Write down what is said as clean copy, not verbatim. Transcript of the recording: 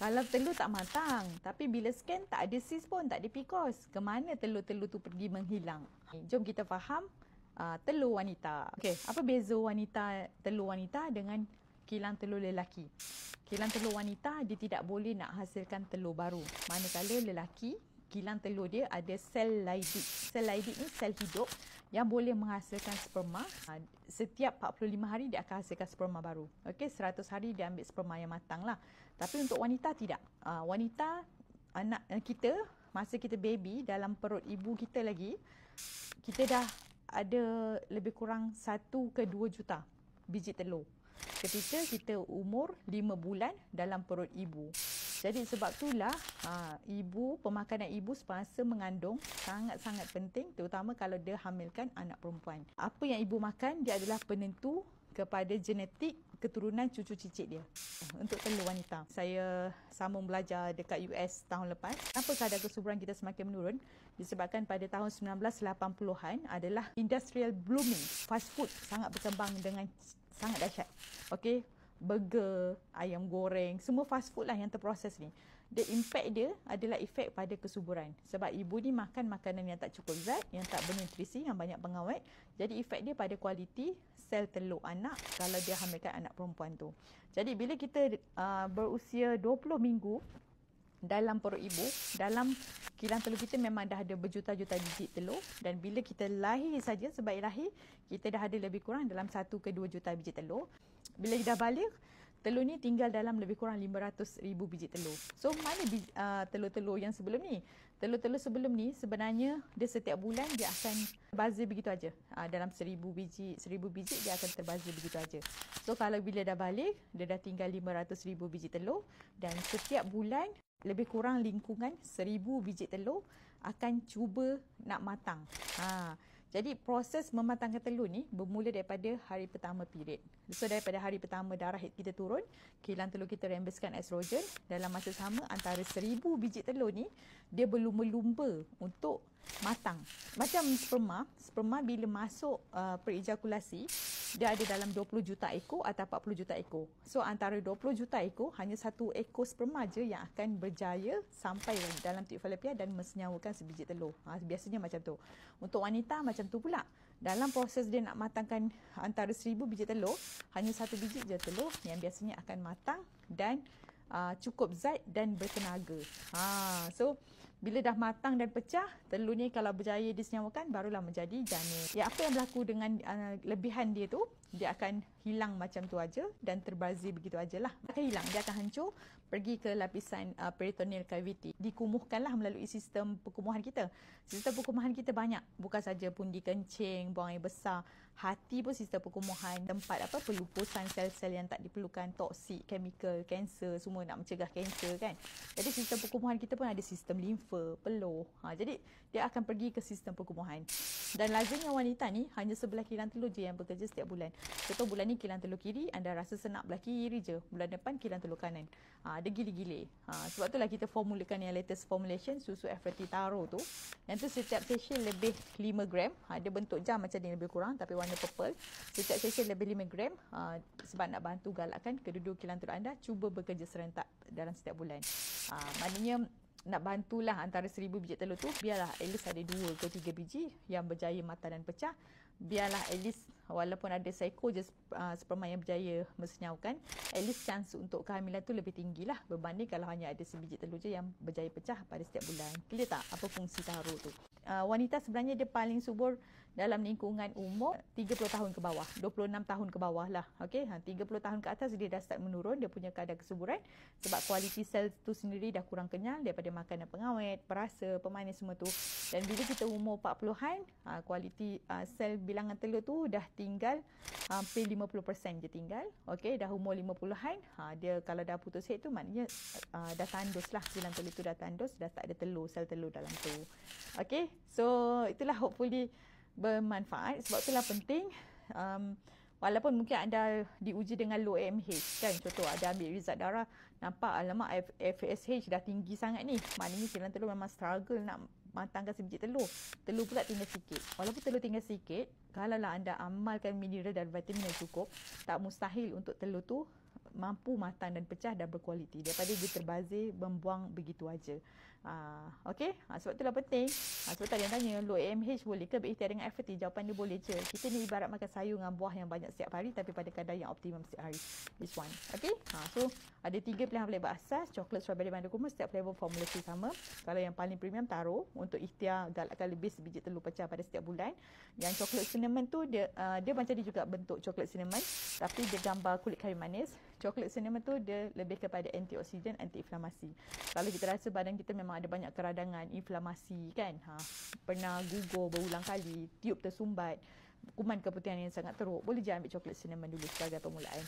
Kalau telur tak matang, tapi bila scan tak ada cyst pun, tak ada PCOS. Kemana telur-telur tu pergi menghilang? Jom kita faham telur wanita. Okey, apa beza telur wanita dengan kilang telur lelaki? Kilang telur wanita dia tidak boleh nak hasilkan telur baru. Manakala lelaki, kilang telur dia ada sel Leydig. Sel Leydig ni sel hidup yang boleh menghasilkan sperma. Setiap 45 hari dia akan hasilkan sperma baru. Okey, 100 hari dia ambil sperma yang matang lah. Tapi untuk wanita tidak. Wanita, anak kita, masa kita baby dalam perut ibu kita lagi, kita dah ada lebih kurang 1 ke 2 juta biji telur ketika kita umur 5 bulan dalam perut ibu. Jadi sebab itulah pemakanan ibu semasa mengandung sangat-sangat penting, terutama kalau dia hamilkan anak perempuan. Apa yang ibu makan dia adalah penentu kepada genetik keturunan cucu cicit dia. Untuk telur wanita, saya sambung belajar dekat US tahun lepas. Kenapa kadar kesuburan kita semakin menurun? Disebabkan pada tahun 1980-an adalah industrial blooming. Fast food sangat berkembang dengan sangat dahsyat. Okey, burger, ayam goreng, semua fast food lah yang terproses ni. Impact dia adalah efek pada kesuburan. Sebab ibu ni makan makanan yang tak cukup zat, yang tak bernutrisi, yang banyak pengawet. Jadi efek dia pada kualiti sel telur anak kalau dia hamilkan anak perempuan tu. Jadi bila kita berusia 20 minggu dalam perut ibu, dalam kilang telur kita memang dah ada berjuta-juta biji telur, dan bila kita lahir saja, sebaik lahir kita dah ada lebih kurang dalam 1 ke 2 juta biji telur. Bila dah balik, telur ni tinggal dalam lebih kurang 500,000 biji telur. So mana telur-telur yang sebelum ni? Telur-telur sebelum ni sebenarnya dia setiap bulan dia akan terbazir begitu aja. Dalam 1,000 biji dia akan terbazir begitu aja. So kalau bila dah balik, dia dah tinggal 500,000 biji telur, dan setiap bulan lebih kurang lingkungan 1,000 biji telur akan cuba nak matang. Jadi proses mematangkan telur ni bermula daripada hari pertama period. So daripada hari pertama darah kita turun, kilang telur kita rembeskan estrogen. Dalam masa sama antara 1,000 biji telur ni dia berlumba-lumba untuk matang. Macam sperma bila masuk perejakulasi, dia ada dalam 20 juta ekor atau 40 juta ekor. So antara 20 juta ekor, hanya 1 ekor sperma je yang akan berjaya sampai dalam tube falopia dan mensenyawakan sebiji telur. Biasanya macam tu. Untuk wanita macam tu pula. Dalam proses dia nak matangkan antara 1,000 biji telur, hanya 1 biji je telur yang biasanya akan matang dan cukup zat dan bertenaga. So bila dah matang dan pecah, telur ni kalau berjaya disenyawakan barulah menjadi janin. Apa yang berlaku dengan lebihan dia tu, dia akan hilang macam tu aja dan terbazir begitu ajalah. Akan hilang, dia akan hancur pergi ke lapisan peritoneal cavity. Dikumuhkanlah melalui sistem perkumuhan kita. Sistem perkumuhan kita banyak, bukan saja pundi kencing, buang air besar, hati pun sistem perkumuhan, tempat pelupusan sel-sel yang tak diperlukan, toksik, chemical, kanser, semua nak mencegah kanser kan. Jadi sistem perkumuhan kita pun ada sistem limfa, peluh. Jadi dia akan pergi ke sistem perkumuhan. Dan lazimnya wanita ni hanya sebelah kilang telur je yang bekerja setiap bulan. Contoh bulan ni kilang telur kiri, anda rasa senak belah kiri je. Bulan depan kilang telur kanan. Dia gile-gile. Sebab itulah kita formulakan yang latest formulation, susu FRT Taro tu. Yang tu setiap sachet lebih 5 gram. Dia bentuk jam macam ni lebih kurang tapi warna purple. Setiap sachet lebih 5 gram. Sebab nak bantu galakkan kedua-dua kilang telur anda cuba bekerja serentak dalam setiap bulan. Maknanya nak bantulah antara 1,000 biji telur tu, biarlah at least ada 2 ke 3 biji yang berjaya matang dan pecah. Biarlah at least walaupun ada seekor je sperma yang berjaya mensenyawakan, at least chance untuk kehamilan tu lebih tinggi lah berbanding kalau hanya ada sebiji telur je yang berjaya pecah pada setiap bulan. Clear tak apa fungsi Taro tu? Wanita sebenarnya dia paling subur dalam lingkungan umur 30 tahun ke bawah, 26 tahun ke bawah lah. Okey, 30 tahun ke atas dia dah start menurun dia punya kadar kesuburan sebab kualiti sel tu sendiri dah kurang kenyal daripada makanan pengawet, perasa, pemanis semua tu. Dan bila kita umur 40-an, kualiti sel bilangan telur tu dah tinggal hampir 50% je tinggal. Okey, dah umur 50-an, dia kalau dah putus head tu maknanya dah tandus lah, bilangan telur tu dah tandus, dah tak ada telur, sel telur dalam tu. Okey, so itulah hopefully bermanfaat. Sebab itulah penting walaupun mungkin anda diuji dengan low AMH kan, contoh ada ambil result darah nampak alamak FSH dah tinggi sangat ni, maknanya kilang telur memang struggle nak matangkan sebiji telur pula tinggal sikit. Walaupun telur tinggal sikit, kalaulah anda amalkan mineral dan vitamin yang cukup, tak mustahil untuk telur tu mampu matang dan pecah dan berkualiti daripada dia terbazir membuang begitu aja. Okey, sebab itulah penting. Sebab tadi yang tanya low AMH boleh ke berikhtiar dengan FT? Jawapan dia boleh je. Kita ni ibarat makan sayur dengan buah yang banyak setiap hari tapi pada kadar yang optimum setiap hari. This one. Okey. So ada 3 pilihan flavor asas, coklat, strawberry, mangga kurma, setiap flavor formulasi sama. Kalau yang paling premium taruh untuk ikhtiar galakkan lebih sebiji telur pecah pada setiap bulan. Yang coklat cinnamon tu dia macam dia juga bentuk coklat cinnamon tapi dia gambar kulit kayu manis. Coklat cinnamon tu dia lebih kepada antioksidan, antiinflamasi. Kalau kita rasa badan kita memang ada banyak keradangan, inflamasi kan, pernah gugur berulang kali, tiup tersumbat, kuman keputihan yang sangat teruk, boleh je ambil coklat cinnamon dulu sebagai permulaan.